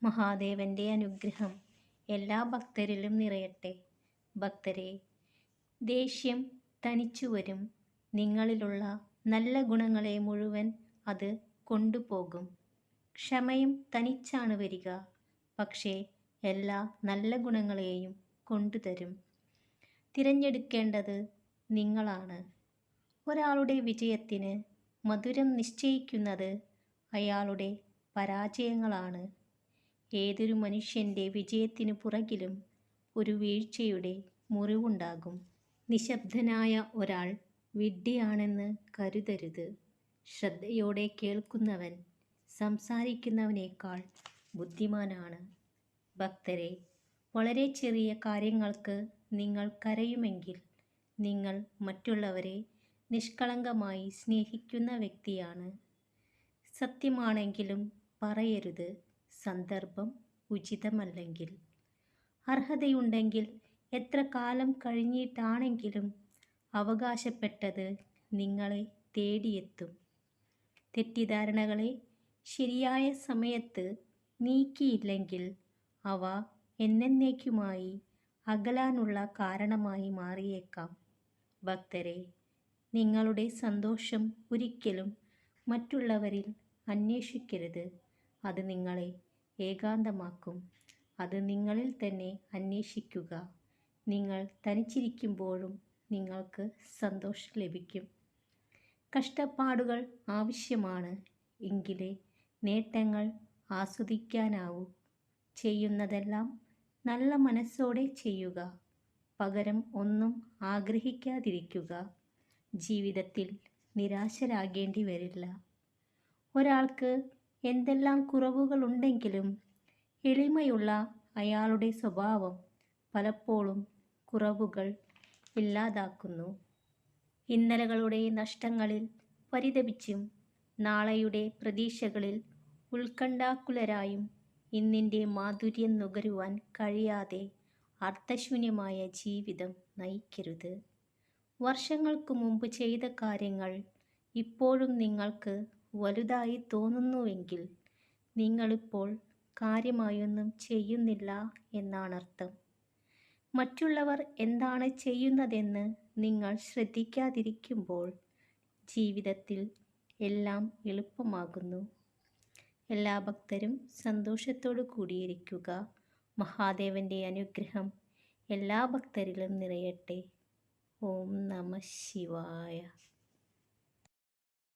മഹാദേവന്റെ അനുഗ്രഹം എല്ലാ ഭക്തരിലും നിറയട്ടെ. ഭക്തരെ, ദേഷ്യം തനിച്ചു വരും. നിങ്ങളിലുള്ള നല്ല ഗുണങ്ങളെ മുഴുവൻ അത് കൊണ്ടുപോകും. ക്ഷമയും തനിച്ചാണ് വരിക, പക്ഷേ എല്ലാ നല്ല ഗുണങ്ങളെയും കൊണ്ടുതരും. തിരഞ്ഞെടുക്കേണ്ടത് നിങ്ങളാണ്. ഒരാളുടെ വിജയത്തിന് മധുരം നിശ്ചയിക്കുന്നത് അയാളുടെ പരാജയങ്ങളാണ്. ഏതൊരു മനുഷ്യൻ്റെ വിജയത്തിനു പുറകിലും ഒരു വീഴ്ചയുടെ മുറിവുണ്ടാകും. നിശബ്ദനായ ഒരാൾ വിഡ്ഢിയാണെന്ന് കരുതരുത്. ശ്രദ്ധയോടെ കേൾക്കുന്നവൻ സംസാരിക്കുന്നവനേക്കാൾ ബുദ്ധിമാനാണ്. ഭക്തരെ, വളരെ ചെറിയ കാര്യങ്ങൾക്ക് നിങ്ങൾ കരയുമെങ്കിൽ നിങ്ങൾ മറ്റുള്ളവരെ നിഷ്കളങ്കമായി സ്നേഹിക്കുന്ന വ്യക്തിയാണ്. സത്യമാണെങ്കിലും പറയരുത്, സന്ദർഭം ഉചിതമല്ലെങ്കിൽ. അർഹതയുണ്ടെങ്കിൽ എത്ര കാലം കഴിഞ്ഞിട്ടാണെങ്കിലും അവകാശപ്പെട്ടത് നിങ്ങളെ തേടിയെത്തും. തെറ്റിദ്ധാരണകളെ ശരിയായ സമയത്ത് നീക്കിയില്ലെങ്കിൽ അവ എന്നേക്കുമായി അകലാനുള്ള കാരണമായി മാറിയേക്കാം. ഭക്തരെ, നിങ്ങളുടെ സന്തോഷം ഒരിക്കലും മറ്റുള്ളവരിൽ അന്വേഷിക്കരുത്. അത് നിങ്ങളെ ഏകാന്തമാക്കും. അത് നിങ്ങളിൽ തന്നെ അന്വേഷിക്കുക. നിങ്ങൾ തനിച്ചിരിക്കുമ്പോഴും നിങ്ങൾക്ക് സന്തോഷം ലഭിക്കും. കഷ്ടപ്പാടുകൾ ആവശ്യമാണ്, എങ്കിലേ നേട്ടങ്ങൾ ആസ്വദിക്കാനാവൂ. ചെയ്യുന്നതെല്ലാം നല്ല മനസ്സോടെ ചെയ്യുക. പകരം ഒന്നും ആഗ്രഹിക്കാതിരിക്കുക. ജീവിതത്തിൽ നിരാശരാകേണ്ടി വരില്ല. ഒരാൾക്ക് എന്തെല്ലാം കുറവുകളുണ്ടെങ്കിലും എളിമയുള്ള അയാളുടെ സ്വഭാവം പലപ്പോഴും കുറവുകൾ ഇല്ലാതാക്കുന്നു. ഇന്നലകളുടെ നഷ്ടങ്ങളിൽ പരിതപിച്ചും നാളെയുടെ പ്രതീക്ഷകളിൽ ഉത്കണ്ഠാകുലരായും ഇന്നിൻ്റെ മാധുര്യം നുകരുവാൻ കഴിയാതെ അർത്ഥശൂന്യമായ ജീവിതം നയിക്കരുത്. വർഷങ്ങൾക്ക് മുമ്പ് ചെയ്ത കാര്യങ്ങൾ ഇപ്പോഴും നിങ്ങൾക്ക് വലുതായി തോന്നുന്നുവെങ്കിൽ നിങ്ങളിപ്പോൾ കാര്യമായൊന്നും ചെയ്യുന്നില്ല എന്നാണർത്ഥം. മറ്റുള്ളവർ എന്താണ് ചെയ്യുന്നതെന്ന് നിങ്ങൾ ശ്രദ്ധിക്കാതിരിക്കുമ്പോൾ ജീവിതത്തിൽ എല്ലാം എളുപ്പമാകുന്നു. എല്ലാ ഭക്തരും സന്തോഷത്തോടു കൂടിയിരിക്കുക. മഹാദേവന്റെ അനുഗ്രഹം എല്ലാ ഭക്തരിലും നിറയട്ടെ. ഓം നമഃ ശിവായ.